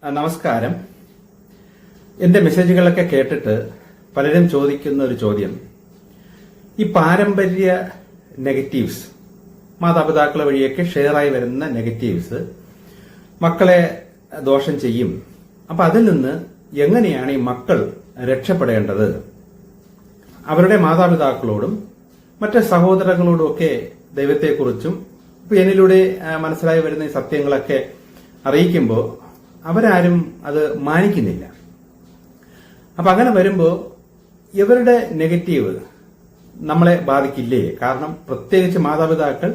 നമസ്കാരം. എന്റെ മെസ്സേജുകളൊക്കെ കേട്ടിട്ട് പലരും ചോദിക്കുന്ന ഒരു ചോദ്യം, ഈ പാരമ്പര്യ നെഗറ്റീവ്സ്, മാതാപിതാക്കൾ വഴിയൊക്കെ ഷെയറായി വരുന്ന നെഗറ്റീവ്സ് മക്കളെ ദോഷം ചെയ്യും. അപ്പൊ അതിൽ നിന്ന് എങ്ങനെയാണ് ഈ മക്കൾ രക്ഷപ്പെടേണ്ടത്? അവരുടെ മാതാപിതാക്കളോടും മറ്റ് സഹോദരങ്ങളോടും ഒക്കെ ദൈവത്തെക്കുറിച്ചും ഇപ്പൊ എന്നിലൂടെ മനസ്സിലായി വരുന്ന ഈ സത്യങ്ങളൊക്കെ അറിയിക്കുമ്പോൾ അവരാരും അത് മാനിക്കുന്നില്ല. അപ്പൊ അങ്ങനെ വരുമ്പോ ഇവരുടെ നെഗറ്റീവ് നമ്മളെ ബാധിക്കില്ലേ? കാരണം പ്രത്യേകിച്ച് മാതാപിതാക്കൾ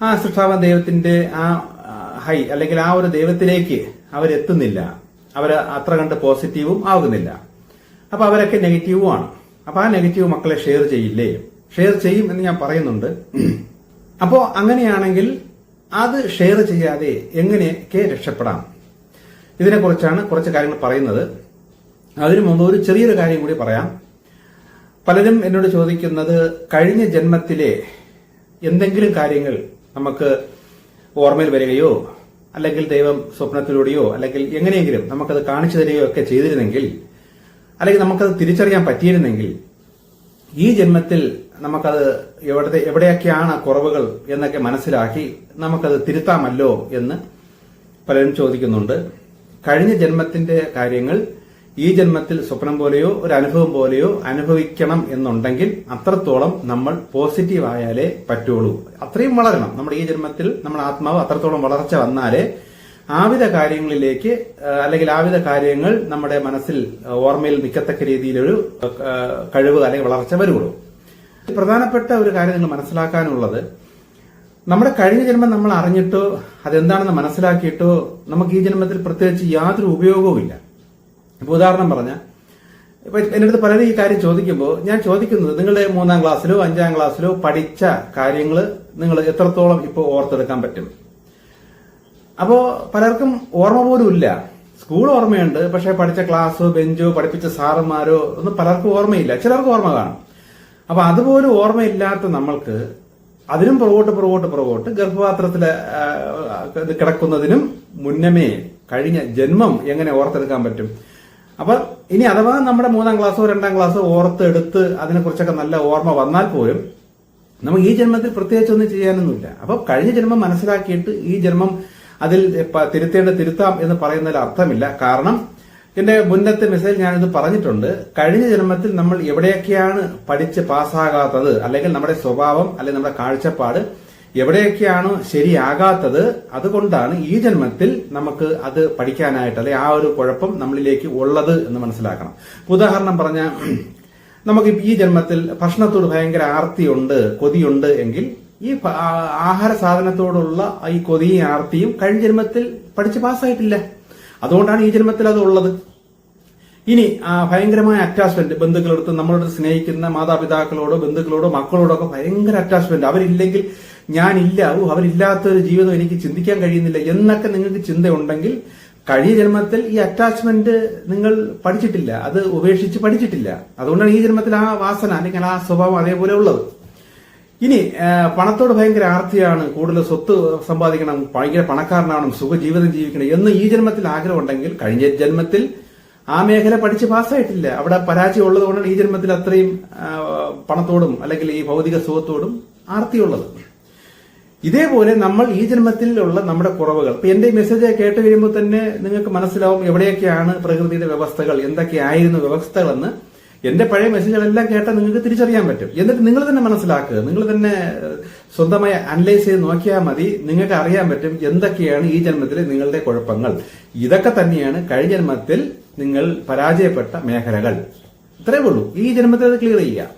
ആ സൃഷ്ടാവൻ ദൈവത്തിന്റെ ആ ഹൈ അല്ലെങ്കിൽ ആ ഒരു ദൈവത്തിലേക്ക് അവരെത്തുന്നില്ല, അവര് അത്ര കണ്ട് പോസിറ്റീവും ആകുന്നില്ല. അപ്പൊ അവരൊക്കെ നെഗറ്റീവുമാണ്. അപ്പൊ ആ നെഗറ്റീവ് മക്കളെ ഷെയർ ചെയ്യില്ലേ? ഷെയർ ചെയ്യും എന്ന് ഞാൻ പറയുന്നുണ്ട്. അപ്പോ അങ്ങനെയാണെങ്കിൽ അത് ഷെയർ ചെയ്യാതെ എങ്ങനെയൊക്കെ രക്ഷപ്പെടാം? ഇതിനെക്കുറിച്ചാണ് കുറച്ച് കാര്യങ്ങൾ പറയുന്നത്. അതിനു മുമ്പ് ഒരു ചെറിയൊരു കാര്യം കൂടി പറയാം. പലരും എന്നോട് ചോദിക്കുന്നത്, കഴിഞ്ഞ ജന്മത്തിലെ എന്തെങ്കിലും കാര്യങ്ങൾ നമുക്ക് ഓർമ്മയിൽ വരികയോ അല്ലെങ്കിൽ ദൈവം സ്വപ്നത്തിലൂടെയോ അല്ലെങ്കിൽ എങ്ങനെയെങ്കിലും നമുക്കത് കാണിച്ചു തരികയോ ഒക്കെ ചെയ്തിരുന്നെങ്കിൽ, അല്ലെങ്കിൽ നമുക്കത് തിരിച്ചറിയാൻ പറ്റിയിരുന്നെങ്കിൽ ഈ ജന്മത്തിൽ നമുക്കത് എവിടെയൊക്കെയാണ് കുറവുകൾ എന്നൊക്കെ മനസ്സിലാക്കി നമുക്കത് തിരുത്താമല്ലോ എന്ന് പലരും ചോദിക്കുന്നുണ്ട്. കഴിഞ്ഞ ജന്മത്തിന്റെ കാര്യങ്ങൾ ഈ ജന്മത്തിൽ സ്വപ്നം പോലെയോ ഒരു അനുഭവം പോലെയോ അനുഭവിക്കണം എന്നുണ്ടെങ്കിൽ അത്രത്തോളം നമ്മൾ പോസിറ്റീവ് ആയാലേ പറ്റുള്ളൂ. അത്രയും വളരണം. നമ്മുടെ ഈ ജന്മത്തിൽ നമ്മുടെ ആത്മാവ് അത്രത്തോളം വളർച്ച വന്നാലേ ആവിധ കാര്യങ്ങളിലേക്ക് അല്ലെങ്കിൽ ആവിധ കാര്യങ്ങൾ നമ്മുടെ മനസ്സിൽ ഓർമ്മയിൽ നിൽക്കത്തക്ക രീതിയിലൊരു കഴിവ് അല്ലെങ്കിൽ വളർച്ച വരുള്ളൂ. പ്രധാനപ്പെട്ട ഒരു കാര്യം നിങ്ങൾ മനസ്സിലാക്കാനുള്ളത്, നമ്മുടെ കഴിഞ്ഞ ജന്മം നമ്മൾ അറിഞ്ഞിട്ടോ അതെന്താണെന്ന് മനസ്സിലാക്കിയിട്ടോ നമുക്ക് ഈ ജന്മത്തിൽ പ്രത്യേകിച്ച് യാതൊരു ഉപയോഗവുമില്ല. ഇപ്പൊ ഉദാഹരണം പറഞ്ഞാൽ, ഇപ്പൊ എന്റെ അടുത്ത് പലരും ഈ കാര്യം ചോദിക്കുമ്പോൾ ഞാൻ ചോദിക്കുന്നത്, നിങ്ങളുടെ 3ാം ക്ലാസ്സിലോ 5ാം ക്ലാസ്സിലോ പഠിച്ച കാര്യങ്ങൾ നിങ്ങൾ എത്രത്തോളം ഇപ്പോൾ ഓർത്തെടുക്കാൻ പറ്റും? അപ്പോ പലർക്കും ഓർമ്മ പോലും ഇല്ല. സ്കൂൾ ഓർമ്മയുണ്ട്, പക്ഷെ പഠിച്ച ക്ലാസ്സോ ബെഞ്ചോ പഠിപ്പിച്ച സാറന്മാരോ ഒന്നും പലർക്കും ഓർമ്മയില്ല. ചിലർക്ക് ഓർമ്മ കാണും. അപ്പൊ അതുപോലും ഓർമ്മയില്ലാത്ത നമ്മൾക്ക് അതിനും പുറകോട്ട് ഗർഭപാത്രത്തിൽ കിടക്കുന്നതിനും മുന്നമേ കഴിഞ്ഞ ജന്മം എങ്ങനെ ഓർത്തെടുക്കാൻ പറ്റും? അപ്പൊ ഇനി അഥവാ നമ്മുടെ 3ാം ക്ലാസ്സോ 2ാം ക്ലാസ്സോ ഓർത്തെടുത്ത് അതിനെക്കുറിച്ചൊക്കെ നല്ല ഓർമ്മ വന്നാൽ പോലും നമുക്ക് ഈ ജന്മത്തിൽ പ്രത്യേകിച്ചൊന്നും ചെയ്യാനൊന്നുമില്ല. അപ്പൊ കഴിഞ്ഞ ജന്മം മനസ്സിലാക്കിയിട്ട് ഈ ജന്മം അതിൽ തിരുത്താം എന്ന് പറയുന്നതിൽ അർത്ഥമില്ല. കാരണം എന്റെ മുന്നത്തെ മെസ്സേജ് ഞാനിത് പറഞ്ഞിട്ടുണ്ട്. കഴിഞ്ഞ ജന്മത്തിൽ നമ്മൾ എവിടെയൊക്കെയാണ് പഠിച്ച് പാസ്സാകാത്തത്, അല്ലെങ്കിൽ നമ്മുടെ സ്വഭാവം അല്ലെങ്കിൽ നമ്മുടെ കാഴ്ചപ്പാട് എവിടെയൊക്കെയാണ് ശരിയാകാത്തത്, അതുകൊണ്ടാണ് ഈ ജന്മത്തിൽ നമുക്ക് അത് പഠിക്കാനായിട്ട് അല്ലെങ്കിൽ ആ ഒരു കുഴപ്പം നമ്മളിലേക്ക് ഉള്ളത് എന്ന് മനസ്സിലാക്കണം. ഉദാഹരണം പറഞ്ഞാൽ, നമുക്ക് ഈ ജന്മത്തിൽ ഭക്ഷണത്തോട് ഭയങ്കര ആർത്തിയുണ്ട്, കൊതിയുണ്ട് എങ്കിൽ ഈ ആഹാര സാധനത്തോടുള്ള ഈ കൊതിയും ആർത്തിയും കഴിഞ്ഞ ജന്മത്തിൽ പഠിച്ച് പാസ്സായിട്ടില്ല. അതുകൊണ്ടാണ് ഈ ജന്മത്തിൽ അത് ഉള്ളത്. ഇനി ഭയങ്കരമായ അറ്റാച്ച്മെന്റ്, ബന്ധുക്കളെടുത്ത് നമ്മളോട് സ്നേഹിക്കുന്ന മാതാപിതാക്കളോടോ ബന്ധുക്കളോടോ മക്കളോടോ ഒക്കെ ഭയങ്കര അറ്റാച്ച്മെന്റ്, അവരില്ലെങ്കിൽ ഞാനില്ല, അവരില്ലാത്തൊരു ജീവിതം എനിക്ക് ചിന്തിക്കാൻ കഴിയുന്നില്ല എന്നൊക്കെ നിങ്ങൾക്ക് ചിന്തയുണ്ടെങ്കിൽ കഴിഞ്ഞ ജന്മത്തിൽ ഈ അറ്റാച്ച്മെന്റ് നിങ്ങൾ പഠിച്ചിട്ടില്ല, അത് ഉപേക്ഷിച്ച് പഠിച്ചിട്ടില്ല. അതുകൊണ്ടാണ് ഈ ജന്മത്തിൽ ആ വാസന അല്ലെങ്കിൽ ആ സ്വഭാവം അതേപോലെ ഉള്ളത്. ഇനി പണത്തോട് ഭയങ്കര ആർത്തിയാണ്, കൂടുതൽ സ്വത്ത് സമ്പാദിക്കണം, ഭയങ്കര പണക്കാരനാവണം, സുഖജീവിതം ജീവിക്കണം എന്ന് ഈ ജന്മത്തിൽ ആഗ്രഹം ഉണ്ടെങ്കിൽ കഴിഞ്ഞ ജന്മത്തിൽ ആ മേഖല പഠിച്ച് പാസ്സായിട്ടില്ല. അവിടെ പരാജയം ഉള്ളതുകൊണ്ടാണ് ഈ ജന്മത്തിൽ അത്രയും പണത്തോടും അല്ലെങ്കിൽ ഈ ഭൗതിക സുഖത്തോടും ആർത്തിയുള്ളത്. ഇതേപോലെ നമ്മൾ ഈ ജന്മത്തിലുള്ള നമ്മുടെ കുറവുകൾ, ഇപ്പൊ എന്റെ മെസ്സേജ് കേട്ട് കഴിയുമ്പോൾ തന്നെ നിങ്ങൾക്ക് മനസ്സിലാവും എവിടെയൊക്കെയാണ് പ്രകൃതിയുടെ വ്യവസ്ഥകൾ, എന്തൊക്കെയായിരുന്നു വ്യവസ്ഥകളെന്ന്. എന്റെ പഴയ മെസ്സേജുകളെല്ലാം കേട്ടാൽ നിങ്ങൾക്ക് തിരിച്ചറിയാൻ പറ്റും. എന്നിട്ട് നിങ്ങൾ തന്നെ മനസ്സിലാക്കുക, നിങ്ങൾ തന്നെ സ്വന്തമായി അനലൈസ് ചെയ്ത് നോക്കിയാൽ മതി. നിങ്ങൾക്ക് അറിയാൻ പറ്റും എന്തൊക്കെയാണ് ഈ ജന്മത്തിലെ നിങ്ങളുടെ കുഴപ്പങ്ങൾ. ഇതൊക്കെ തന്നെയാണ് കഴിഞ്ഞ ജന്മത്തിൽ നിങ്ങൾ പരാജയപ്പെട്ട മേഖലകൾ. ഇത്രയേ ഉള്ളൂ. ഈ ജന്മത്തിൽ അത് ക്ലിയർ ചെയ്യുക.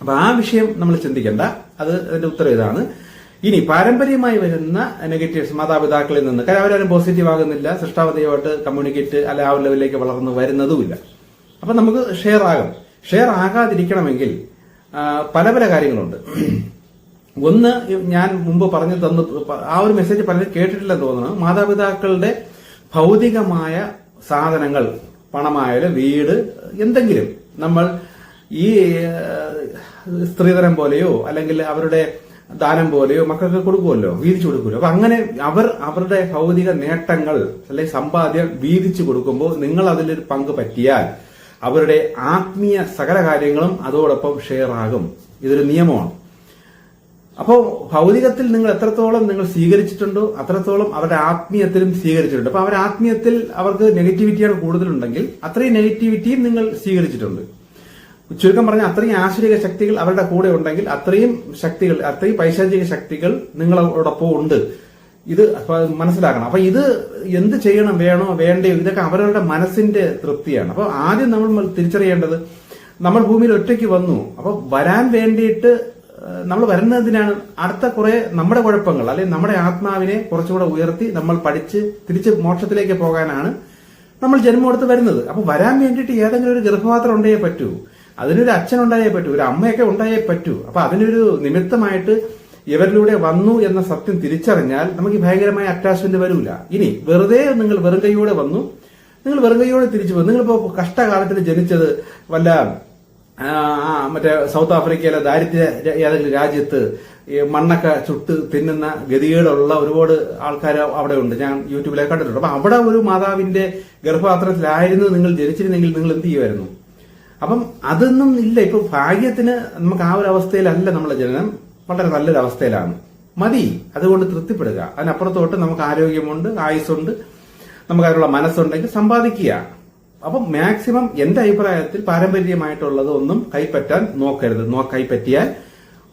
അപ്പൊ ആ വിഷയം നമ്മൾ ചിന്തിക്കേണ്ട. അതിന്റെ ഉത്തരം ഇതാണ്. ഇനി പാരമ്പര്യമായി വരുന്ന നെഗറ്റീവ്സ് മാതാപിതാക്കളിൽ നിന്ന്, കാരണം അവരാരും പോസിറ്റീവ് ആകുന്നില്ല, സൃഷ്ടാവതയുമായിട്ട് കമ്മ്യൂണിക്കേറ്റ് അല്ല ആ ഒരു ലെവലിലേക്ക് വളർന്നു വരുന്നതുമില്ല. അപ്പൊ നമുക്ക് ഷെയർ ആകാതിരിക്കണമെങ്കിൽ പല കാര്യങ്ങളുണ്ട്. ഒന്ന്, ഞാൻ മുമ്പ് പറഞ്ഞു തന്നു, ആ ഒരു മെസ്സേജ് പലരും കേട്ടിട്ടില്ലെന്ന് തോന്നുന്നു. മാതാപിതാക്കളുടെ ഭൗതികമായ സാധനങ്ങൾ, പണമായാലും വീട്, എന്തെങ്കിലും നമ്മൾ ഈ സ്ത്രീധനം പോലെയോ അല്ലെങ്കിൽ അവരുടെ ദാനം പോലെയോ മക്കൾക്ക് കൊടുക്കുമല്ലോ, വീതിച്ചു കൊടുക്കുമല്ലോ. അപ്പൊ അങ്ങനെ അവരുടെ ഭൗതിക നേട്ടങ്ങൾ അല്ലെങ്കിൽ സമ്പാദ്യം വീതിച്ചു കൊടുക്കുമ്പോൾ നിങ്ങൾ അതിലൊരു പങ്ക് പറ്റിയാൽ അവരുടെ ആത്മീയ സകല കാര്യങ്ങളും അതോടൊപ്പം ഷെയർ ആകും. ഇതൊരു നിയമമാണ്. അപ്പോൾ ഭൗതികത്തിൽ നിങ്ങൾ എത്രത്തോളം നിങ്ങൾ സ്വീകരിച്ചിട്ടുണ്ടോ അത്രത്തോളം അവരുടെ ആത്മീയത്തിലും സ്വീകരിച്ചിട്ടുണ്ട്. അപ്പൊ അവരുടെ ആത്മീയത്തിൽ അവർക്ക് നെഗറ്റിവിറ്റിയാണ് കൂടുതലുണ്ടെങ്കിൽ അത്രയും നെഗറ്റിവിറ്റിയും നിങ്ങൾ സ്വീകരിച്ചിട്ടുണ്ട്. ചുരുക്കം പറഞ്ഞാൽ അത്രയും ആശ്രിക ശക്തികൾ അവരുടെ കൂടെ ഉണ്ടെങ്കിൽ അത്രയും ശക്തികൾ, അത്രയും പൈശാചിക ശക്തികൾ നിങ്ങളോടൊപ്പം ഉണ്ട്. ഇത് മനസ്സിലാക്കണം. അപ്പൊ ഇത് എന്ത് ചെയ്യണം, വേണോ വേണ്ടയോ, ഇതൊക്കെ അവരവരുടെ മനസ്സിന്റെ തൃപ്തിയാണ്. അപ്പൊ ആദ്യം നമ്മൾ തിരിച്ചറിയേണ്ടത് നമ്മൾ ഭൂമിയിൽ ഒറ്റയ്ക്ക് വന്നു. അപ്പൊ വരാൻ വേണ്ടിയിട്ട് നമ്മൾ വരുന്നതിനാണ് അടുത്ത കുറെ നമ്മുടെ കുഴപ്പങ്ങൾ അല്ലെങ്കിൽ നമ്മുടെ ആത്മാവിനെ കുറച്ചുകൂടെ ഉയർത്തി നമ്മൾ പഠിച്ച് തിരിച്ച് മോക്ഷത്തിലേക്ക് പോകാനാണ് നമ്മൾ ജന്മം എടുത്ത് വരുന്നത്. അപ്പൊ വരാൻ വേണ്ടിയിട്ട് ഏതെങ്കിലും ഒരു ഗർഭപാത്രം ഉണ്ടായേ പറ്റൂ, അതിനൊരു അച്ഛൻ ഉണ്ടായേ പറ്റൂ, ഒരു അമ്മയൊക്കെ ഉണ്ടായേ പറ്റൂ. അപ്പൊ അതിനൊരു നിമിത്തമായിട്ട് ഇവരിലൂടെ വന്നു എന്ന സത്യം തിരിച്ചറിഞ്ഞാൽ നമുക്ക് ഭയങ്കരമായ അറ്റാച്ച്മെന്റ് വരൂല. ഇനി വെറുതെ നിങ്ങൾ വെറും കൈയോടെ വന്നു, നിങ്ങൾ വെറും കൈയോടെ തിരിച്ചു പോകും. നിങ്ങളിപ്പോ കഷ്ടകാലത്തിൽ ജനിച്ചത് വല്ല മറ്റേ സൗത്ത് ആഫ്രിക്കയിലെ ദാരിദ്ര്യ ഏതെങ്കിലും രാജ്യത്ത് മണ്ണൊക്കെ ചുട്ട് തിന്നുന്ന ഗതികേടുള്ള ഒരുപാട് ആൾക്കാർ അവിടെ ഉണ്ട്. ഞാൻ യൂട്യൂബിലേക്ക് കണ്ടിട്ടുണ്ട്. അപ്പൊ അവിടെ ഒരു മാതാവിന്റെ ഗർഭപാത്രത്തിലായിരുന്നു നിങ്ങൾ ജനിച്ചിരുന്നെങ്കിൽ നിങ്ങൾ എന്ത് ചെയ്യുമായിരുന്നു? അപ്പം അതൊന്നും ഇല്ല. ഇപ്പൊ ഭാഗ്യത്തിന് നമുക്ക് ആ ഒരു അവസ്ഥയിലല്ല നമ്മളെ ജനനം, വളരെ നല്ലൊരു അവസ്ഥയിലാണ്. മതി, അതുകൊണ്ട് തൃപ്തിപ്പെടുക. അതിനപ്പുറത്തോട്ട് നമുക്ക് ആരോഗ്യമുണ്ട്, ആയുസ്സുണ്ട്, നമുക്ക് അതിനുള്ള മനസ്സുണ്ടെങ്കിൽ സമ്പാദിക്കുക. അപ്പം മാക്സിമം എന്റെ അഭിപ്രായത്തിൽ പാരമ്പര്യമായിട്ടുള്ളത് ഒന്നും കൈപ്പറ്റാൻ നോക്കരുത്. കൈപ്പറ്റിയാൽ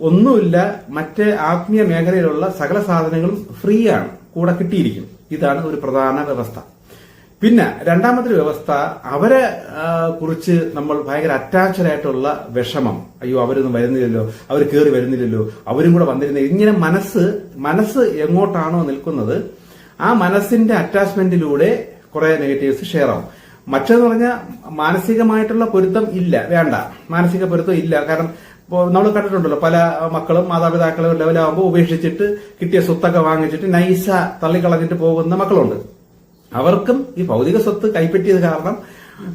ഒന്നുമില്ല, മറ്റ് ആത്മീയ മേഖലയിലുള്ള സകല സാധനങ്ങളും ഫ്രീ ആണ്, കൂടെ കിട്ടിയിരിക്കും. ഇതാണ് ഒരു പ്രധാന വ്യവസ്ഥ. പിന്നെ രണ്ടാമത്തെ വ്യവസ്ഥ, അവരെ കുറിച്ച് നമ്മൾ ഭയങ്കര അറ്റാച്ച്ഡ് ആയിട്ടുള്ള വിഷമം. അയ്യോ അവരൊന്നും വരുന്നില്ലല്ലോ, അവർ കയറി വരുന്നില്ലല്ലോ, അവരും കൂടെ വന്നിരുന്നില്ല. ഇങ്ങനെ മനസ്സ് എങ്ങോട്ടാണോ നിൽക്കുന്നത് ആ മനസ്സിന്റെ അറ്റാച്ച്മെന്റിലൂടെ കുറെ നെഗറ്റീവ്സ് ഷെയർ ആവും. മറ്റെന്ന് പറഞ്ഞാൽ മാനസികമായിട്ടുള്ള പൊരുത്തം ഇല്ല, വേണ്ട, മാനസിക പൊരുത്തം ഇല്ല. കാരണം നമ്മൾ കണ്ടിട്ടുണ്ടല്ലോ, പല മക്കളും മാതാപിതാക്കളും ലെവലാകുമ്പോൾ ഉപേക്ഷിച്ചിട്ട് കിട്ടിയ സ്വത്തൊക്കെ വാങ്ങിച്ചിട്ട് നൈസ തള്ളിക്കളഞ്ഞിട്ട് പോകുന്ന മക്കളുണ്ട്. അവർക്കും ഈ ഭൗതിക സ്വത്ത് കൈപ്പറ്റിയത് കാരണം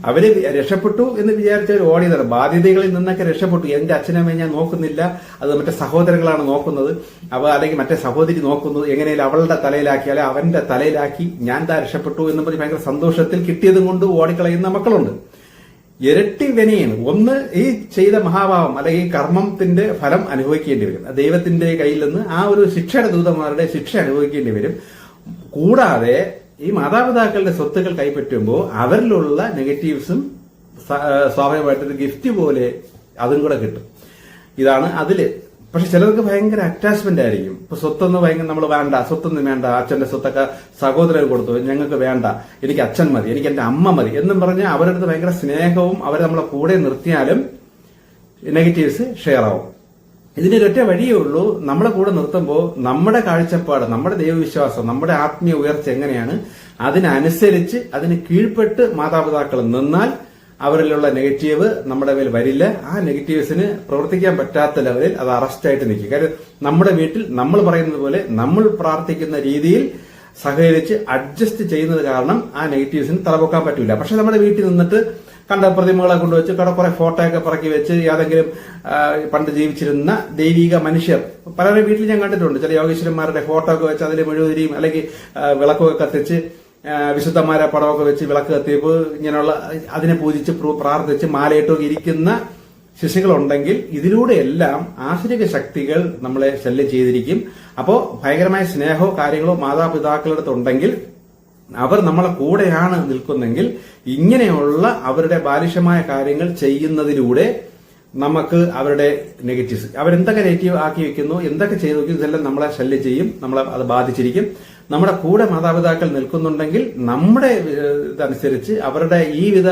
അവര് രക്ഷപ്പെട്ടു എന്ന് വിചാരിച്ചവർ ഓടിയതാണ്. ബാധ്യതകളിൽ നിന്നൊക്കെ രക്ഷപ്പെട്ടു. എന്റെ അച്ഛനമ്മയെ ഞാൻ നോക്കുന്നില്ല, അത് മറ്റേ സഹോദരങ്ങളാണ് നോക്കുന്നത്, അല്ലെങ്കിൽ മറ്റേ സഹോദരി നോക്കുന്നത്, എങ്ങനെയാലും അവളുടെ തലയിലാക്കി അല്ലെ അവന്റെ തലയിലാക്കി ഞാൻ താ രക്ഷപ്പെട്ടു എന്ന് പറഞ്ഞ് ഭയങ്കര സന്തോഷത്തിൽ കിട്ടിയതും കൊണ്ട് ഓടിക്കളയുന്ന മക്കളുണ്ട്. ഇരട്ടി വിനയാണ്. ഒന്ന്, ഈ ചെയ്ത മഹാഭാവം അല്ലെങ്കിൽ ഈ കർമ്മത്തിന്റെ ഫലം അനുഭവിക്കേണ്ടി വരും. ദൈവത്തിന്റെ കയ്യിൽ നിന്ന് ആ ഒരു ശിക്ഷയുടെ ദൂതന്മാരുടെ ശിക്ഷ അനുഭവിക്കേണ്ടി വരും. കൂടാതെ ഈ മാതാപിതാക്കളുടെ സ്വത്തുക്കൾ കൈപ്പറ്റുമ്പോൾ അവരിലുള്ള നെഗറ്റീവ്സും സ്വാഭാവികമായിട്ടൊരു ഗിഫ്റ്റ് പോലെ അതും കൂടെ കിട്ടും. ഇതാണ് അതില്. പക്ഷെ ചിലർക്ക് ഭയങ്കര അറ്റാച്ച്മെന്റ് ആയിരിക്കും. ഇപ്പൊ സ്വത്തൊന്നും ഭയങ്കര നമ്മൾ വേണ്ട, സ്വത്തൊന്നും വേണ്ട, അച്ഛന്റെ സ്വത്തൊക്കെ സഹോദരൻ കൊടുത്തു, ഞങ്ങൾക്ക് വേണ്ട, എനിക്ക് അച്ഛൻ മതി, എനിക്ക് എന്റെ അമ്മ മതി എന്നും പറഞ്ഞ് അവരടുത്ത് ഭയങ്കര സ്നേഹവും അവരെ നമ്മളെ കൂടെ നിർത്തിയാലും നെഗറ്റീവ്സ് ഷെയർ ആവും. ഇതിനൊരൊറ്റ വഴിയേ ഉള്ളൂ. നമ്മളെ കൂടെ നിർത്തുമ്പോൾ നമ്മുടെ കാഴ്ചപ്പാട്, നമ്മുടെ ദൈവവിശ്വാസം, നമ്മുടെ ആത്മീയ ഉയർച്ച എങ്ങനെയാണ് അതിനനുസരിച്ച് അതിന് കീഴ്പ്പെട്ട് മാതാപിതാക്കൾ നിന്നാൽ അവരിലുള്ള നെഗറ്റീവ് നമ്മുടെ മേൽ വരില്ല. ആ നെഗറ്റീവ്സിന് പ്രവർത്തിക്കാൻ പറ്റാത്ത ലെവലിൽ അത് അറസ്റ്റായിട്ട് നിൽക്കും. കാര്യം നമ്മുടെ വീട്ടിൽ നമ്മൾ പറയുന്നത് പോലെ നമ്മൾ പ്രാർത്ഥിക്കുന്ന രീതിയിൽ സഹകരിച്ച് അഡ്ജസ്റ്റ് ചെയ്യുന്നത് കാരണം ആ നെഗറ്റീവ്സിന് തലപൊക്കാൻ പറ്റില്ല. പക്ഷെ നമ്മുടെ വീട്ടിൽ നിന്നിട്ട് കണ്ട പ്രതിമകളെ കൊണ്ടുവച്ച് കുറെ ഫോട്ടോ ഒക്കെ പറക്കി വെച്ച് ഏതെങ്കിലും പണ്ട് ജീവിച്ചിരുന്ന ദൈവിക മനുഷ്യർ പലരുടെ വീട്ടിൽ ഞാൻ കണ്ടിട്ടുണ്ട്. ചില യോഗീശ്വരന്മാരുടെ ഫോട്ടോ ഒക്കെ വെച്ച് അതിൽ മെഴുകുതിരിയും അല്ലെങ്കിൽ വിളക്കൊക്കെ കത്തിച്ച് വിശുദ്ധന്മാരെ പടമൊക്കെ വെച്ച് വിളക്ക് കത്തിയപ്പോൾ ഇങ്ങനെയുള്ള അതിനെ പൂജിച്ച് പ്രാർത്ഥിച്ച് മാലയിട്ടൊക്കെ ഇരിക്കുന്ന ശിശുക്കളുണ്ടെങ്കിൽ ഇതിലൂടെയെല്ലാം ആശ്രിക ശക്തികൾ നമ്മളെ ശല്യം ചെയ്തിരിക്കും. അപ്പോ ഭയങ്കരമായ സ്നേഹമോ കാര്യങ്ങളോ മാതാപിതാക്കളുടെ അടുത്തുണ്ടെങ്കിൽ അവർ നമ്മളെ കൂടെയാണ് നിൽക്കുന്നെങ്കിൽ ഇങ്ങനെയുള്ള അവരുടെ ബാലിശമായ കാര്യങ്ങൾ ചെയ്യുന്നതിലൂടെ നമുക്ക് അവരുടെ നെഗറ്റീവ്സ് അവരെന്തൊക്കെ നെഗറ്റീവ് ആക്കി വെക്കുന്നു, എന്തൊക്കെ ചെയ്തു വെക്കുന്നു, ഇതെല്ലാം നമ്മളെ ശല്യം ചെയ്യും, നമ്മളെ അത് ബാധിച്ചിരിക്കും. നമ്മുടെ കൂടെ മാതാപിതാക്കൾ നിൽക്കുന്നുണ്ടെങ്കിൽ നമ്മുടെ ഇതനുസരിച്ച് അവരുടെ ഈ വിധ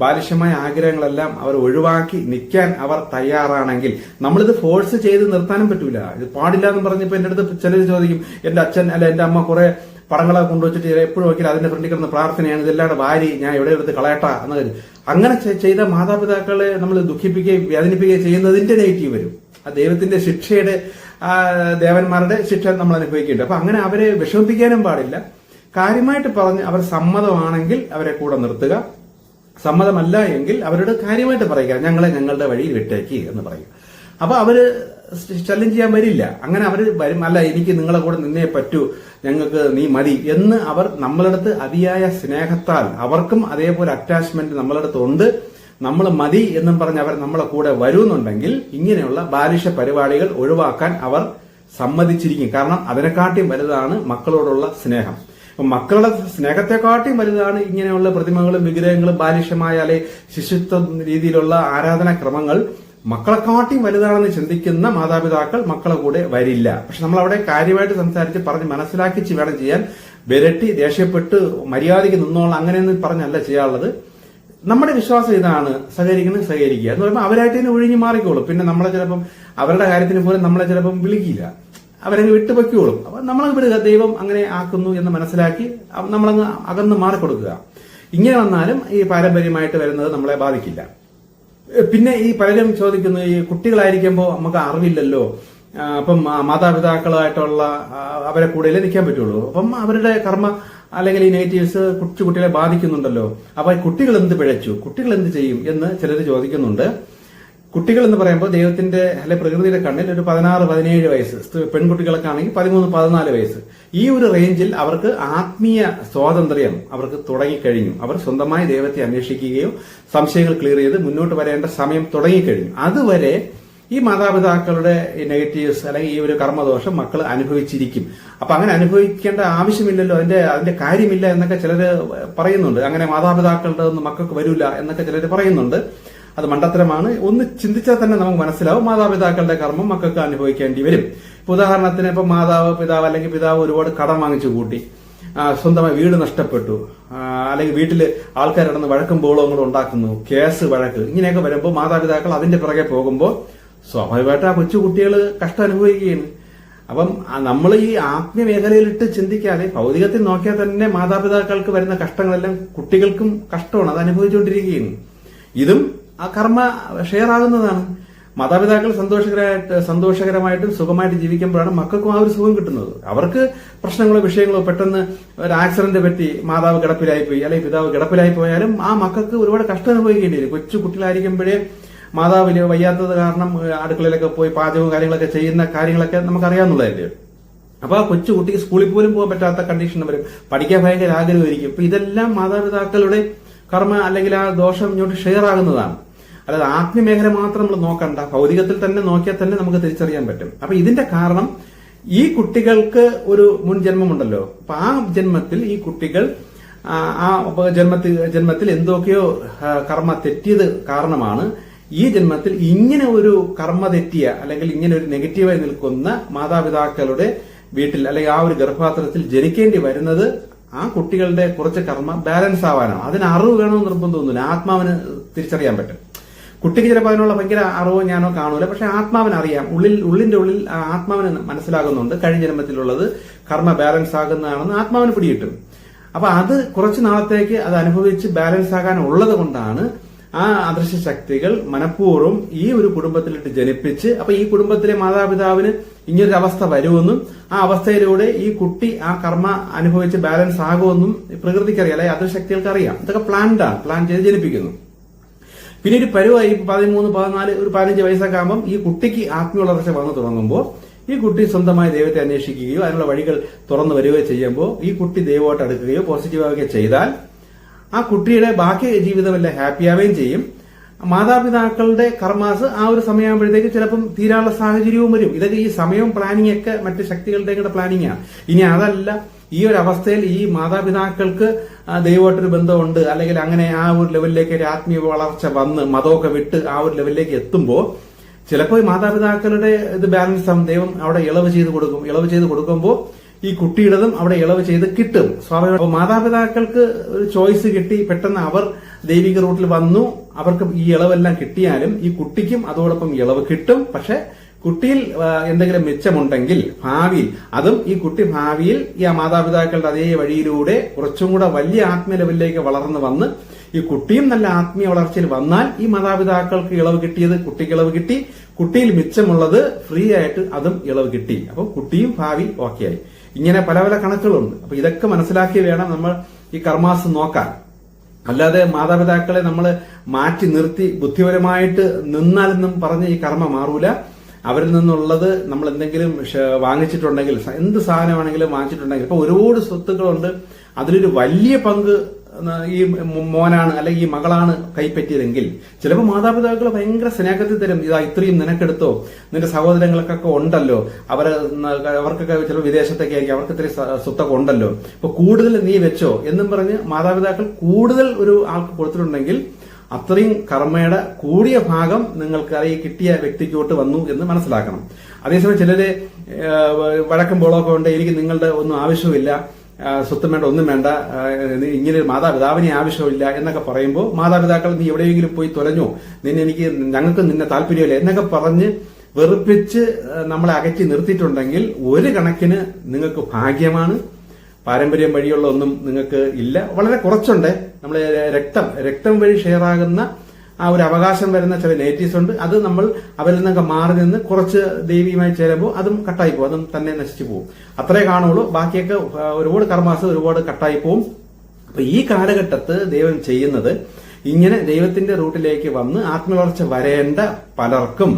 ബാലിശമായ ആഗ്രഹങ്ങളെല്ലാം അവർ ഒഴിവാക്കി നിൽക്കാൻ അവർ തയ്യാറാണെങ്കിൽ നമ്മളിത് ഫോഴ്സ് ചെയ്ത് നിർത്താനും പറ്റൂല. ഇത് പാടില്ല എന്ന് പറഞ്ഞപ്പോ എന്റെ അടുത്ത് ചിലർ ചോദിക്കും, എന്റെ അച്ഛൻ അല്ല എന്റെ അമ്മ കുറെ പടങ്ങളൊക്കെ കൊണ്ടുവച്ചിട്ട് എപ്പോഴും നോക്കിയാൽ അതിന്റെ ഫ്രണ്ടിൽ കിടന്ന് പ്രാർത്ഥനയാണ്, ഇതെല്ലാം വാരി ഞാൻ എവിടെ എടുത്ത് കളയട്ടാ എന്നത്. അങ്ങനെ ചെയ്ത മാതാപിതാക്കളെ നമ്മൾ ദുഃഖിപ്പിക്കുകയും വേദനിപ്പിക്കുകയും ചെയ്യുന്നതിന്റെ നെഗറ്റീവ് വരും. ആ ദൈവത്തിന്റെ ശിക്ഷയുടെ ദേവന്മാരുടെ ശിക്ഷ നമ്മൾ അനുഭവിക്കേണ്ടത്. അപ്പൊ അങ്ങനെ അവരെ വിഷമിപ്പിക്കാനും പാടില്ല. കാര്യമായിട്ട് പറഞ്ഞ് അവർ സമ്മതമാണെങ്കിൽ അവരെ കൂടെ നിർത്തുക, സമ്മതമല്ല എങ്കിൽ അവരോട് കാര്യമായിട്ട് പറയുക, ഞങ്ങളെ ഞങ്ങളുടെ വഴിയിൽ വിട്ടേക്ക് എന്ന് പറയുക. അപ്പൊ അവര് ശല്യം ചെയ്യാൻ വരില്ല. അങ്ങനെ അവർ വരും, അല്ല എനിക്ക് നിങ്ങളെ കൂടെ നിന്നേ പറ്റൂ, ഞങ്ങൾക്ക് നീ മതി എന്ന് അവർ നമ്മളടുത്ത് അതിയായ സ്നേഹത്താൽ, അവർക്കും അതേപോലെ അറ്റാച്ച്മെന്റ് നമ്മളടുത്ത് ഉണ്ട്, നമ്മൾ മതി എന്നും പറഞ്ഞ് അവർ നമ്മളെ കൂടെ വരുന്നുണ്ടെങ്കിൽ ഇങ്ങനെയുള്ള ബാലിശ പരിപാടികൾ ഒഴിവാക്കാൻ അവർ സമ്മതിച്ചിരിക്കും. കാരണം അതിനെക്കാട്ടിയും വലുതാണ് മക്കളോടുള്ള സ്നേഹം. അപ്പൊ മക്കളുടെ സ്നേഹത്തെക്കാട്ടിയും വലുതാണ് ഇങ്ങനെയുള്ള പ്രതിമകളും വിഗ്രഹങ്ങളും ബാലിശമായ അല്ലെ ശിശുത്വ രീതിയിലുള്ള ആരാധനാക്രമങ്ങൾ മക്കളെക്കാട്ടിയും വലുതാണെന്ന് ചിന്തിക്കുന്ന മാതാപിതാക്കൾ മക്കളെ കൂടെ വരില്ല. പക്ഷെ നമ്മൾ അവിടെ കാര്യമായിട്ട് സംസാരിച്ച് പറഞ്ഞ് മനസ്സിലാക്കിച്ച് വേണം ചെയ്യാൻ. വിരട്ടി ദേഷ്യപ്പെട്ട് മര്യാദയ്ക്ക് നിന്നോളാം അങ്ങനെയൊന്നും പറഞ്ഞല്ല ചെയ്യാനുള്ളത്. നമ്മുടെ വിശ്വാസം ഇതാണ്, സഹകരിക്കുന്നത് സഹകരിക്കുക എന്ന് പറയുമ്പോൾ അവരായിട്ട് തന്നെ ഒഴിഞ്ഞു മാറിക്കോളും. പിന്നെ നമ്മളെ ചിലപ്പം അവരുടെ കാര്യത്തിന് പോലും നമ്മളെ ചിലപ്പം വിളിക്കില്ല, അവരങ്ങ് വിട്ടുപൊയ്ക്കോളും. അപ്പൊ നമ്മളങ്ങ് വിടുക, ദൈവം അങ്ങനെ ആക്കുന്നു എന്ന് മനസ്സിലാക്കി നമ്മളങ്ങ് അകന്ന് മാറിക്കൊടുക്കുക. ഇങ്ങനെ വന്നാലും ഈ പാരമ്പര്യമായിട്ട് വരുന്നത് നമ്മളെ ബാധിക്കില്ല. പിന്നെ ഈ പലരും ചോദിക്കുന്നു, ഈ കുട്ടികളായിരിക്കുമ്പോൾ നമുക്ക് അറിവില്ലല്ലോ, അപ്പം മാതാപിതാക്കളായിട്ടുള്ള അവരെ കൂടെ നിൽക്കാൻ പറ്റുള്ളൂ, അപ്പം അവരുടെ കർമ്മ അല്ലെങ്കിൽ ഈ നെഗറ്റീവ്സ് കുട്ടികളെ ബാധിക്കുന്നുണ്ടല്ലോ, അപ്പൊ കുട്ടികൾ എന്ത് പിഴച്ചു, കുട്ടികൾ എന്ത് ചെയ്യും എന്ന് ചിലർ ചോദിക്കുന്നുണ്ട്. കുട്ടികൾ എന്ന് പറയുമ്പോൾ ദൈവത്തിന്റെ അല്ലെ പ്രകൃതിയുടെ കണ്ണിൽ ഒരു 16-17 വയസ്സ്, പെൺകുട്ടികളൊക്കെ ആണെങ്കിൽ 13-14 വയസ്സ്, ഈ ഒരു റേഞ്ചിൽ അവർക്ക് ആത്മീയ സ്വാതന്ത്ര്യം അവർക്ക് തുടങ്ങിക്കഴിഞ്ഞു. അവർ സ്വന്തമായി ദൈവത്തെ അന്വേഷിക്കുകയോ സംശയങ്ങൾ ക്ലിയർ ചെയ്ത് മുന്നോട്ട് വരേണ്ട സമയം തുടങ്ങിക്കഴിഞ്ഞു. അതുവരെ ഈ മാതാപിതാക്കളുടെ നെഗറ്റീവ്സ് അല്ലെങ്കിൽ ഈ ഒരു കർമ്മദോഷം മക്കൾ അനുഭവിച്ചിരിക്കും. അപ്പൊ അങ്ങനെ അനുഭവിക്കേണ്ട ആവശ്യമില്ലല്ലോ, അതിന്റെ കാര്യമില്ല എന്നൊക്കെ ചിലര് പറയുന്നുണ്ട്. അങ്ങനെ മാതാപിതാക്കളുടെ ഒന്നും മക്കൾക്ക് വരില്ല എന്നൊക്കെ ചിലര് പറയുന്നുണ്ട്. അത് മണ്ടത്തരമാണ്. ഒന്ന് ചിന്തിച്ചാൽ തന്നെ നമുക്ക് മനസ്സിലാവും മാതാപിതാക്കളുടെ കർമ്മം മക്കൾക്ക് അനുഭവിക്കേണ്ടി വരും. ഇപ്പൊ ഉദാഹരണത്തിന് ഇപ്പൊ പിതാവ് അല്ലെങ്കിൽ പിതാവ് ഒരുപാട് കടം വാങ്ങിച്ചു കൂട്ടി, സ്വന്തമായി വീട് നഷ്ടപ്പെട്ടു, അല്ലെങ്കിൽ വീട്ടിൽ ആൾക്കാരിടന്ന് വഴക്കും ബോളവും കൂടെ ഉണ്ടാക്കുന്നു, കേസ് വഴക്ക്, ഇങ്ങനെയൊക്കെ വരുമ്പോൾ മാതാപിതാക്കൾ അതിന്റെ പിറകെ പോകുമ്പോൾ സ്വാഭാവികമായിട്ട് ആ കൊച്ചുകുട്ടികൾ കഷ്ടം അനുഭവിക്കുകയാണ്. അപ്പം നമ്മൾ ഈ ആത്മീയ മേഖലയിലിട്ട് ചിന്തിക്കാതെ ഭൗതികത്തിൽ നോക്കിയാൽ തന്നെ മാതാപിതാക്കൾക്ക് വരുന്ന കഷ്ടങ്ങളെല്ലാം കുട്ടികൾക്കും കഷ്ടമാണ്, അത് അനുഭവിച്ചുകൊണ്ടിരിക്കുകയാണ്. ഇതും ആ കർമ്മ ഷെയർ ആകുന്നതാണ്. മാതാപിതാക്കൾ സന്തോഷകരമായിട്ടും സുഖമായിട്ട് ജീവിക്കുമ്പോഴാണ് മക്കൾക്കും ആ ഒരു സുഖം കിട്ടുന്നത്. അവർക്ക് പ്രശ്നങ്ങളോ വിഷയങ്ങളോ, പെട്ടെന്ന് ഒരു ആക്സിഡന്റ് പറ്റി മാതാവ് കിടപ്പിലായിപ്പോയി അല്ലെങ്കിൽ പിതാവ് കിടപ്പിലായി പോയാലും ആ മക്കൾക്ക് ഒരുപാട് കഷ്ടം അനുഭവിക്കേണ്ടി വരും. കൊച്ചു കുട്ടികളായിരിക്കുമ്പോഴേ മാതാവിന് വയ്യാത്തത് കാരണം അടുക്കളയിലൊക്കെ പോയി പാചകവും കാര്യങ്ങളൊക്കെ ചെയ്യുന്ന കാര്യങ്ങളൊക്കെ നമുക്കറിയാവുന്നതല്ലേ. അപ്പൊ ആ കൊച്ചുകുട്ടിക്ക് സ്കൂളിൽ പോലും പോകാൻ പറ്റാത്ത കണ്ടീഷൻ വരും, പഠിക്കാൻ ഭയങ്കര ആഗ്രഹമായിരിക്കും. അപ്പൊ ഇതെല്ലാം മാതാപിതാക്കളുടെ കർമ്മ അല്ലെങ്കിൽ ആ ദോഷം ഇങ്ങോട്ട് ഷെയർ ആകുന്നതാണ്. അല്ലാതെ ആത്മീയമേഖല മാത്രം നമ്മൾ നോക്കണ്ട, ഭൗതികത്തിൽ തന്നെ നോക്കിയാൽ തന്നെ നമുക്ക് തിരിച്ചറിയാൻ പറ്റും. അപ്പൊ ഇതിന്റെ കാരണം ഈ കുട്ടികൾക്ക് ഒരു മുൻ ജന്മമുണ്ടല്ലോ. അപ്പൊ ആ ജന്മത്തിൽ ഈ കുട്ടികൾ ആ ജന്മത്തിൽ എന്തൊക്കെയോ കർമ്മ തെറ്റിയത് കാരണമാണ് ഈ ജന്മത്തിൽ ഇങ്ങനെ ഒരു കർമ്മ തെറ്റിയ അല്ലെങ്കിൽ ഇങ്ങനെ ഒരു നെഗറ്റീവായി നിൽക്കുന്ന മാതാപിതാക്കളുടെ വീട്ടിൽ അല്ലെങ്കിൽ ആ ഒരു ഗർഭപാത്രത്തിൽ ജനിക്കേണ്ടി വരുന്നത്. ആ കുട്ടികളുടെ കുറച്ച് കർമ്മ ബാലൻസ് ആവാനാണ്. അതിന് അറിവ് വേണമെന്ന് നിർബന്ധമൊന്നുമില്ല, ആത്മാവിന് തിരിച്ചറിയാൻ പറ്റും. കുട്ടിക്ക് ചിലപ്പോൾ അതിനുള്ള ഭയങ്കര അറിവോ ഞാനോ കാണൂല, പക്ഷെ ആത്മാവിന് അറിയാം, ഉള്ളിന്റെ ഉള്ളിൽ ആത്മാവിന് മനസ്സിലാകുന്നുണ്ട് കഴിഞ്ഞ ജന്മത്തിലുള്ളത് കർമ്മ ബാലൻസ് ആകുന്നതാണെന്ന് ആത്മാവിന് പിടികിട്ടും. അപ്പൊ അത് കുറച്ചു നാളത്തേക്ക് അത് അനുഭവിച്ച് ബാലൻസ് ആകാൻ ഉള്ളത് കൊണ്ടാണ് ആ അദൃശ്യ ശക്തികൾ മനഃപൂർവ്വം ഈ ഒരു കുടുംബത്തിലിട്ട് ജനിപ്പിച്ച്, അപ്പൊ ഈ കുടുംബത്തിലെ മാതാപിതാവിന് ഇങ്ങനൊരു അവസ്ഥ വരുമെന്നും ആ അവസ്ഥയിലൂടെ ഈ കുട്ടി ആ കർമ്മ അനുഭവിച്ച് ബാലൻസ് ആകുമെന്നും പ്രകൃതിക്കറിയാം, അല്ലെങ്കിൽ അദൃശ്യ ശക്തികൾക്ക് അറിയാം. ഇതൊക്കെ പ്ലാൻ ചെയ്ത് ജനിപ്പിക്കുന്നു. പിന്നെ ഒരു പരുവായി 13, 14, ഒരു 15 വയസ്സൊക്കെ ആകുമ്പോൾ ഈ കുട്ടിക്ക് ആത്മീയ വളർച്ച വന്നു തുടങ്ങുമ്പോൾ ഈ കുട്ടി സ്വന്തമായി ദൈവത്തെ അന്വേഷിക്കുകയോ അതിനുള്ള വഴികൾ തുറന്നു വരികയോ ചെയ്യുമ്പോൾ ഈ കുട്ടി ദൈവമായിട്ട് അടുക്കുകയോ പോസിറ്റീവാകുകയോ ചെയ്താൽ ആ കുട്ടിയുടെ ബാക്കി ജീവിതമെല്ലാം ഹാപ്പിയാവുകയും ചെയ്യും. മാതാപിതാക്കളുടെ കർമാസ് ആ ഒരു സമയമാകുമ്പോഴത്തേക്ക് ചിലപ്പം തീരാനുള്ള സാഹചര്യവും വരും. ഇതൊക്കെ ഈ സമയവും പ്ലാനിങ് ഒക്കെ മറ്റ് ശക്തികളുടെ കൂടെ പ്ലാനിങ് ആണ്. ഇനി അതല്ല, ഈ ഒരു അവസ്ഥയിൽ ഈ മാതാപിതാക്കൾക്ക് ദൈവമായിട്ടൊരു ബന്ധമുണ്ട്, അല്ലെങ്കിൽ അങ്ങനെ ആ ഒരു ലെവലിലേക്ക് ഒരു ആത്മീയ വളർച്ച വന്ന് മതമൊക്കെ വിട്ട് ആ ഒരു ലെവലിലേക്ക് എത്തുമ്പോൾ ചിലപ്പോൾ ഈ മാതാപിതാക്കളുടെ ഇത് ബാലൻസ് ആവും. ദൈവം അവിടെ ഇളവ് ചെയ്ത് കൊടുക്കുമ്പോൾ ഈ കുട്ടിയുടേതും അവിടെ ഇളവ് ചെയ്ത് കിട്ടും സ്വാഭാവിക. മാതാപിതാക്കൾക്ക് ഒരു ചോയ്സ് കിട്ടി, പെട്ടെന്ന് അവർ ദൈവിക റൂട്ടിൽ വന്നു, അവർക്ക് ഈ ഇളവെല്ലാം കിട്ടിയാലും ഈ കുട്ടിക്കും അതോടൊപ്പം ഇളവ് കിട്ടും. പക്ഷെ കുട്ടിയിൽ എന്തെങ്കിലും മെച്ചമുണ്ടെങ്കിൽ ഭാവിയിൽ അതും ഈ കുട്ടി ഭാവിയിൽ ഈ മാതാപിതാക്കളുടെ അതേ വഴിയിലൂടെ കുറച്ചും കൂടെ വലിയ ആത്മീയ ലെവലിലേക്ക് വളർന്നു വന്ന് ഈ കുട്ടിയും നല്ല ആത്മീയ വളർച്ചയിൽ വന്നാൽ ഈ മാതാപിതാക്കൾക്ക് ഇളവ് കിട്ടിയത് കുട്ടിക്ക് ഇളവ് കിട്ടി, കുട്ടിയിൽ മിച്ചമുള്ളത് ഫ്രീ ആയിട്ട് അതും ഇളവ് കിട്ടി. അപ്പോൾ കുട്ടിയും ഭാവി ഓക്കെ ആയി. ഇങ്ങനെ പല പല കണക്കുകളുണ്ട്. അപ്പൊ ഇതൊക്കെ മനസ്സിലാക്കി വേണം നമ്മൾ ഈ കർമാസ് നോക്കാൻ. അല്ലാതെ മാതാപിതാക്കളെ നമ്മൾ മാറ്റി നിർത്തി ബുദ്ധിപരമായിട്ട് നിന്നാലെന്നും പറഞ്ഞ് ഈ കർമ്മ മാറൂല. അവരിൽ നിന്നുള്ളത് നമ്മൾ എന്തെങ്കിലും വാങ്ങിച്ചിട്ടുണ്ടെങ്കിൽ, എന്ത് സാധനമാണെങ്കിലും വാങ്ങിച്ചിട്ടുണ്ടെങ്കിൽ, ഇപ്പൊ ഒരുപാട് സ്വത്തുക്കളുണ്ട്, അതിലൊരു വലിയ പങ്ക് ഈ മോനാണ് അല്ലെങ്കിൽ ഈ മകളാണ് കൈപ്പറ്റിയതെങ്കിൽ ചിലപ്പോൾ മാതാപിതാക്കൾ ഭയങ്കര സ്നേഹത്തിൽ തരും. ഇതാ ഇത്രയും നിനക്കെടുത്തോ, നിന്റെ സഹോദരങ്ങൾക്കൊക്കെ ഉണ്ടല്ലോ, അവർക്കൊക്കെ ചിലപ്പോൾ വിദേശത്തൊക്കെ ആയിരിക്കും, അവർക്ക് ഇത്രയും സ്വത്തൊക്കെ ഉണ്ടല്ലോ, ഇപ്പൊ കൂടുതൽ നീ വെച്ചോ എന്നും പറഞ്ഞ് മാതാപിതാക്കൾ കൂടുതൽ ഒരു ആൾക്ക് കൊടുത്തിട്ടുണ്ടെങ്കിൽ അത്രയും കർമ്മയുടെ കൂടിയ ഭാഗം നിങ്ങൾക്ക് ഈ കിട്ടിയ വ്യക്തിക്കോട്ട് വന്നു എന്ന് മനസ്സിലാക്കണം. അതേസമയം ചിലര് വഴക്കും ബോളമൊക്കെ ഉണ്ട്, എനിക്ക് നിങ്ങളുടെ ഒന്നും ആവശ്യമില്ല, സ്വത്തും വേണ്ട, ഒന്നും വേണ്ട, ഇങ്ങനെ മാതാപിതാവിനെ ആവശ്യമില്ല എന്നൊക്കെ പറയുമ്പോൾ മാതാപിതാക്കൾ നീ എവിടെയെങ്കിലും പോയി തുലഞ്ഞോ, ഞങ്ങൾക്ക് നിന്നെ താല്പര്യമില്ല എന്നൊക്കെ പറഞ്ഞ് വെറുപ്പിച്ച് നമ്മളെ അകറ്റി നിർത്തിയിട്ടുണ്ടെങ്കിൽ ഒരു കണക്കിന് നിങ്ങൾക്ക് ഭാഗ്യമാണ്. പാരമ്പര്യം വഴിയുള്ള ഒന്നും നിങ്ങൾക്ക് ഇല്ല, വളരെ കുറച്ചുണ്ട്. നമ്മൾ രക്തം വഴി ഷെയർ ആകുന്ന ആ ഒരു അവകാശം വരുന്ന ചില നേറ്റീവ്സ് ഉണ്ട്. അത് നമ്മൾ അവരിൽ നിന്നൊക്കെ മാറി നിന്ന് കുറച്ച് ദൈവികമായി ചേരുമ്പോൾ അതും കട്ടായി പോകും, അതും തന്നെ നശിച്ചു പോകും. അത്രേ കാണുള്ളൂ. ബാക്കിയൊക്കെ ഒരുപാട് കർമാസ് ഒരുപാട് കട്ടായി പോകും. അപ്പൊ ഈ കാലഘട്ടത്ത് ദൈവം ചെയ്യുന്നത് ഇങ്ങനെ ദൈവത്തിന്റെ റൂട്ടിലേക്ക് വന്ന് ആത്മവളർച്ച വരേണ്ട പലർക്കും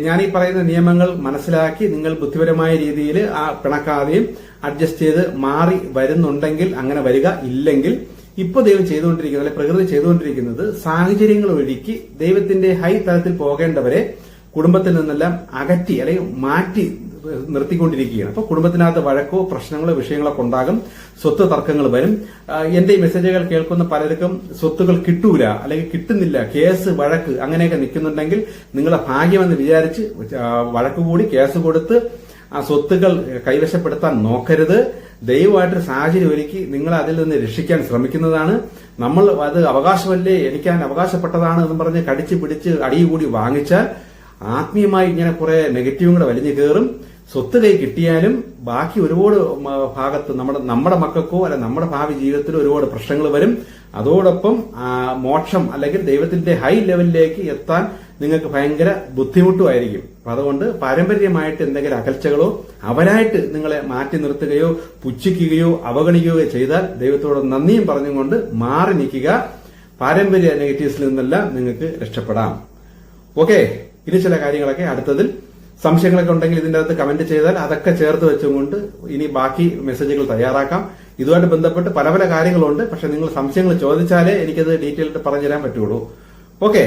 ഞാനീ പറയുന്ന നിയമങ്ങൾ മനസ്സിലാക്കി നിങ്ങൾ ബുദ്ധിപരമായ രീതിയിൽ ആ പിണക്കാതെയും അഡ്ജസ്റ്റ് ചെയ്ത് മാറി വരുന്നുണ്ടെങ്കിൽ അങ്ങനെ വരിക. ഇല്ലെങ്കിൽ ഇപ്പൊ ദൈവം ചെയ്തുകൊണ്ടിരിക്കുന്നത്, അല്ലെങ്കിൽ പ്രകൃതി ചെയ്തുകൊണ്ടിരിക്കുന്നത്, സാഹചര്യങ്ങൾ ഒരുക്കി ദൈവത്തിന്റെ ഹൈ തലത്തിൽ പോകേണ്ടവരെ കുടുംബത്തിൽ നിന്നെല്ലാം അകറ്റി അല്ലെങ്കിൽ മാറ്റി നിർത്തിക്കൊണ്ടിരിക്കുകയാണ്. അപ്പൊ കുടുംബത്തിനകത്ത് വഴക്കോ പ്രശ്നങ്ങളോ വിഷയങ്ങളൊക്കെ ഉണ്ടാകും, സ്വത്ത് തർക്കങ്ങൾ വരും. എന്റെ ഈ മെസ്സേജുകൾ കേൾക്കുന്ന പലർക്കും സ്വത്തുകൾ കിട്ടൂല, അല്ലെങ്കിൽ കിട്ടുന്നില്ല, കേസ് വഴക്ക് അങ്ങനെയൊക്കെ നിൽക്കുന്നുണ്ടെങ്കിൽ നിങ്ങളെ ഭാഗ്യമെന്ന് വിചാരിച്ച് വഴക്ക് കൂടി കേസ് കൊടുത്ത് ആ സ്വത്തുക്കൾ കൈവശപ്പെടുത്താൻ നോക്കരുത്. ദൈവമായിട്ടൊരു സാഹചര്യം ഒരുക്കി നിങ്ങളെ അതിൽ നിന്ന് രക്ഷിക്കാൻ ശ്രമിക്കുന്നതാണ്. നമ്മൾ അത് അവകാശമല്ലേ, എനിക്ക് അവകാശപ്പെട്ടതാണ് എന്ന് പറഞ്ഞ് കടിച്ചു പിടിച്ച് അടിയുകൂടി വാങ്ങിച്ചാൽ ആത്മീയമായി ഇങ്ങനെ കുറെ നെഗറ്റീവും കൂടെ വലിഞ്ഞു കയറും. സ്വത്ത് കൈ കിട്ടിയാലും ബാക്കി ഒരുപാട് ഭാഗത്ത് നമ്മുടെ മക്കൾക്കോ അല്ല നമ്മുടെ ഭാവി ജീവിതത്തിൽ ഒരുപാട് പ്രശ്നങ്ങൾ വരും. അതോടൊപ്പം മോക്ഷം അല്ലെങ്കിൽ ദൈവത്തിന്റെ ഹൈ ലെവലിലേക്ക് എത്താൻ നിങ്ങൾക്ക് ഭയങ്കര ബുദ്ധിമുട്ടുമായിരിക്കും. അപ്പൊ അതുകൊണ്ട് പാരമ്പര്യമായിട്ട് എന്തെങ്കിലും അകൽച്ചകളോ അവരായിട്ട് നിങ്ങളെ മാറ്റി നിർത്തുകയോ പുച്ഛിക്കുകയോ അവഗണിക്കുകയോ ചെയ്താൽ ദൈവത്തോട് നന്ദിയും പറഞ്ഞുകൊണ്ട് മാറി നിൽക്കുക. പാരമ്പര്യ നെഗറ്റീവ്സിൽ നിന്നെല്ലാം നിങ്ങൾക്ക് രക്ഷപ്പെടാം. ഓക്കെ, ഇനി ചില കാര്യങ്ങളൊക്കെ അടുത്തതിൽ സംശയങ്ങളൊക്കെ ഉണ്ടെങ്കിൽ ഇതിന്റെ അകത്ത് കമന്റ് ചെയ്താൽ അതൊക്കെ ചേർത്ത് വെച്ചുകൊണ്ട് ഇനി ബാക്കി മെസ്സേജുകൾ തയ്യാറാക്കാം. ഇതുമായിട്ട് ബന്ധപ്പെട്ട് പല കാര്യങ്ങളുണ്ട്. പക്ഷെ നിങ്ങൾ സംശയങ്ങൾ ചോദിച്ചാലേ എനിക്കത് ഡീറ്റെയിൽഡ് പറഞ്ഞു തരാൻ പറ്റുള്ളൂ. ഓക്കെ.